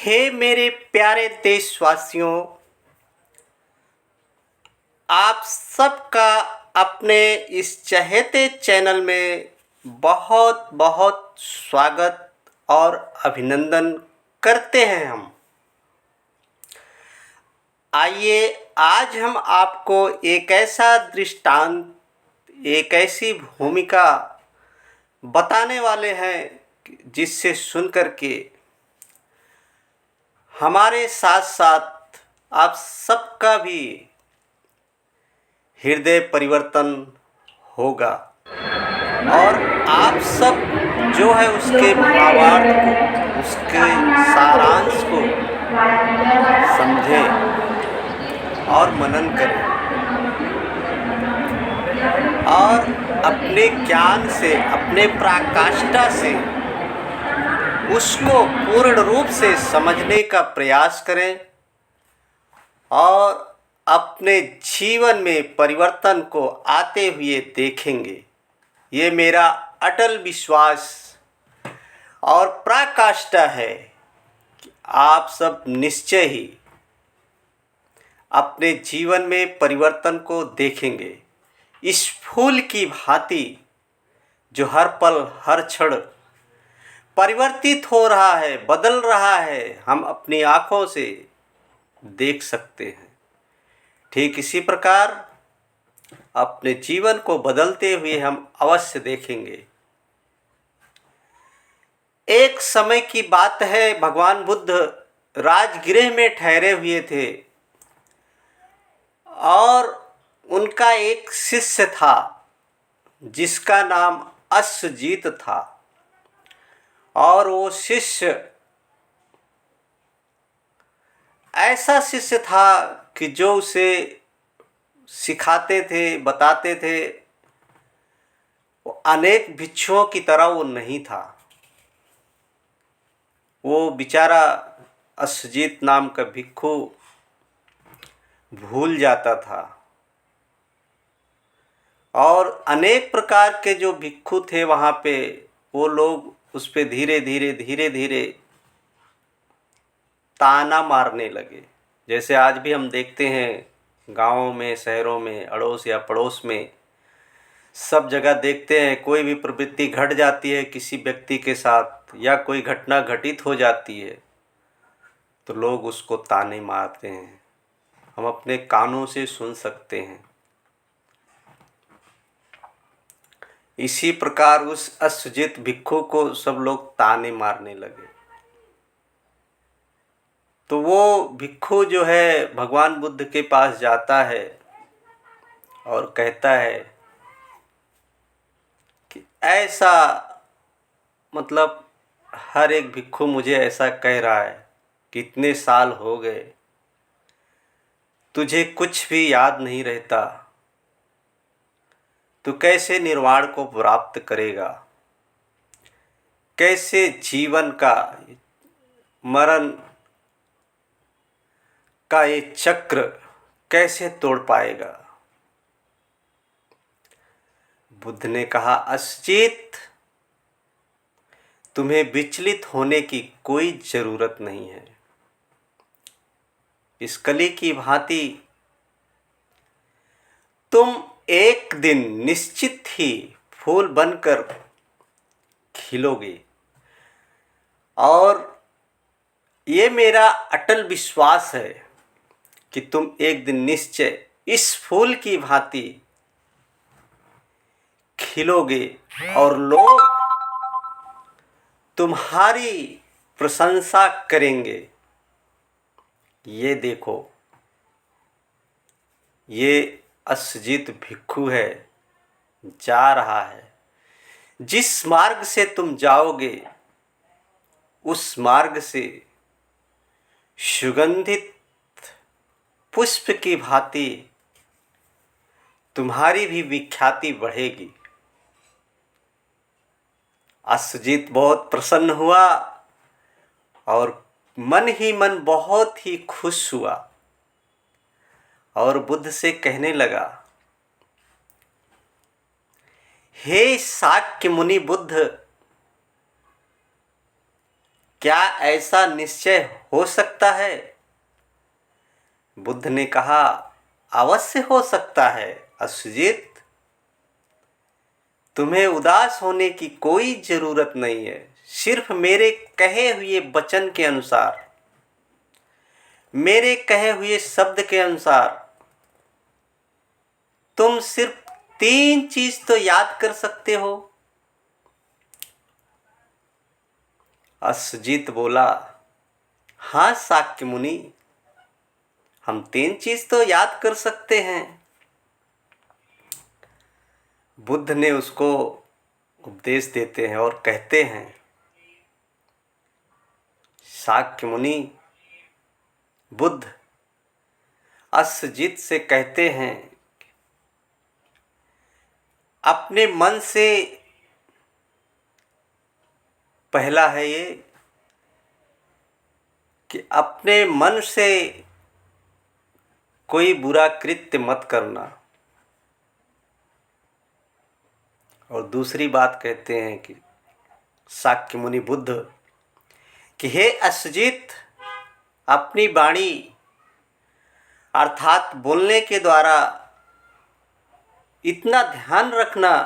हे मेरे प्यारे देशवासियों, आप सबका अपने इस चहेते चैनल में बहुत बहुत स्वागत और अभिनंदन करते हैं हम। आइए आज हम आपको एक ऐसा दृष्टांत, एक ऐसी भूमिका बताने वाले हैं जिससे सुनकर के हमारे साथ साथ आप सबका भी हृदय परिवर्तन होगा और आप सब जो है उसके भावार्थ को, उसके सारांश को समझें और मनन करें और अपने ज्ञान से, अपने पराकाष्ठा से उसको पूर्ण रूप से समझने का प्रयास करें और अपने जीवन में परिवर्तन को आते हुए देखेंगे। ये मेरा अटल विश्वास और पराकाष्ठा है कि आप सब निश्चय ही अपने जीवन में परिवर्तन को देखेंगे। इस फूल की भांति जो हर पल हर क्षण परिवर्तित हो रहा है, बदल रहा है, हम अपनी आँखों से देख सकते हैं। ठीक इसी प्रकार अपने जीवन को बदलते हुए हम अवश्य देखेंगे। एक समय की बात है, भगवान बुद्ध राजगृह में ठहरे हुए थे और उनका एक शिष्य था जिसका नाम अश्वजीत था। और वो शिष्य ऐसा शिष्य था कि जो उसे सिखाते थे, बताते थे। वो अनेक भिक्षुओं की तरह वो नहीं था। वो बेचारा अश्वजीत नाम का भिक्षु भूल जाता था और अनेक प्रकार के जो भिक्षु थे वहाँ पे, वो लोग उस पे धीरे धीरे ताना मारने लगे। जैसे आज भी हम देखते हैं गाँवों में, शहरों में, अड़ोस या पड़ोस में सब जगह देखते हैं, कोई भी प्रवृत्ति घट जाती है किसी व्यक्ति के साथ या कोई घटना घटित हो जाती है तो लोग उसको ताने मारते हैं। हम अपने कानों से सुन सकते हैं। इसी प्रकार उस अश्वजीत भिक्षु को सब लोग ताने मारने लगे। तो वो भिक्षु जो है भगवान बुद्ध के पास जाता है और कहता है कि ऐसा, मतलब हर एक भिक्षु मुझे ऐसा कह रहा है कि इतने साल हो गए, तुझे कुछ भी याद नहीं रहता, तू कैसे निर्वाण को प्राप्त करेगा, कैसे जीवन का, मरण का ये चक्र कैसे तोड़ पाएगा। बुद्ध ने कहा, अश्वजीत, तुम्हें विचलित होने की कोई जरूरत नहीं है। इस कली की भांति तुम एक दिन निश्चित ही फूल बनकर खिलोगे और ये मेरा अटल विश्वास है कि तुम एक दिन निश्चय इस फूल की भांति खिलोगे और लोग तुम्हारी प्रशंसा करेंगे। ये देखो, ये अश्वजीत भिक्षु है, जा रहा है। जिस मार्ग से तुम जाओगे उस मार्ग से सुगंधित पुष्प की भांति तुम्हारी भी विख्याति बढ़ेगी। अश्वजीत बहुत प्रसन्न हुआ और मन ही मन बहुत ही खुश हुआ और बुद्ध से कहने लगा, हे शाक्य मुनि बुद्ध, क्या ऐसा निश्चय हो सकता है? बुद्ध ने कहा, अवश्य हो सकता है अश्वजीत। तुम्हें उदास होने की कोई जरूरत नहीं है। सिर्फ मेरे कहे हुए वचन के अनुसार, मेरे कहे हुए शब्द के अनुसार तुम सिर्फ 3 चीज तो याद कर सकते हो। अश्वजीत बोला, हाँ शाक्य मुनि, हम 3 चीज तो याद कर सकते हैं। बुद्ध ने उसको उपदेश देते हैं और कहते हैं, शाक्य मुनि, बुद्ध अश्वजीत से कहते हैं, अपने मन से, पहला है ये कि अपने मन से कोई बुरा कृत्य मत करना। और दूसरी बात कहते हैं कि शाक्य मुनि बुद्ध कि हे अश्वजीत, अपनी वाणी अर्थात बोलने के द्वारा इतना ध्यान रखना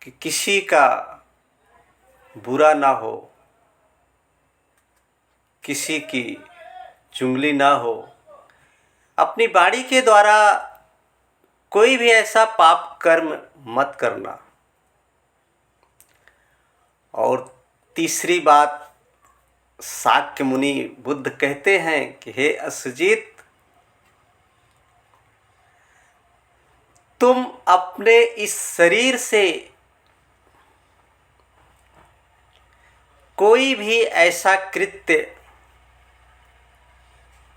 कि किसी का बुरा ना हो, किसी की चुगली ना हो। अपनी वाणी के द्वारा कोई भी ऐसा पाप कर्म मत करना। और तीसरी बात शाक्य मुनि बुद्ध कहते हैं कि हे अश्वजीत, तुम अपने इस शरीर से कोई भी ऐसा कृत्य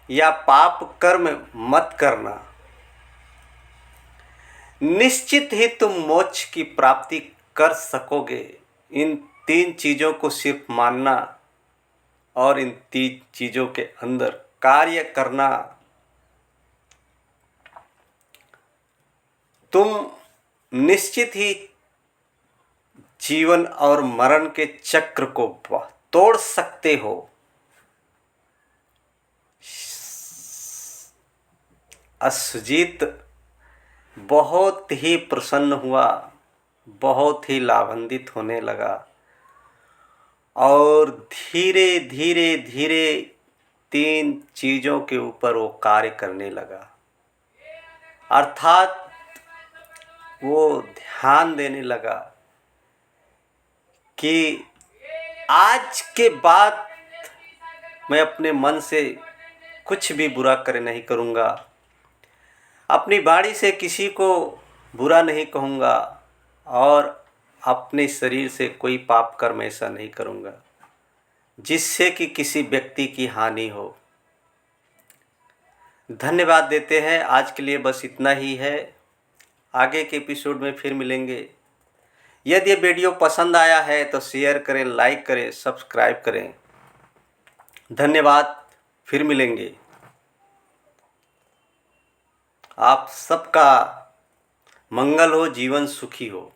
या पाप कर्म मत करना। निश्चित ही तुम मोक्ष की प्राप्ति कर सकोगे। इन 3 चीज़ों को सिर्फ मानना और इन 3 चीज़ों के अंदर कार्य करना। तुम निश्चित ही जीवन और मरण के चक्र को तोड़ सकते हो। अश्वजीत बहुत ही प्रसन्न हुआ, बहुत ही लाभान्वित होने लगा और धीरे धीरे धीरे 3 चीज़ों के ऊपर वो कार्य करने लगा। अर्थात वो ध्यान देने लगा कि आज के बाद मैं अपने मन से कुछ भी बुरा करे नहीं करूँगा, अपनी वाणी से किसी को बुरा नहीं कहूँगा और अपने शरीर से कोई पाप कर्म ऐसा नहीं करूँगा जिससे कि किसी व्यक्ति की हानि हो। धन्यवाद देते हैं। आज के लिए बस इतना ही है। आगे के एपिसोड में फिर मिलेंगे। यदि ये वीडियो पसंद आया है तो शेयर करें, लाइक करें, सब्सक्राइब करें। धन्यवाद। फिर मिलेंगे। आप सबका मंगल हो, जीवन सुखी हो।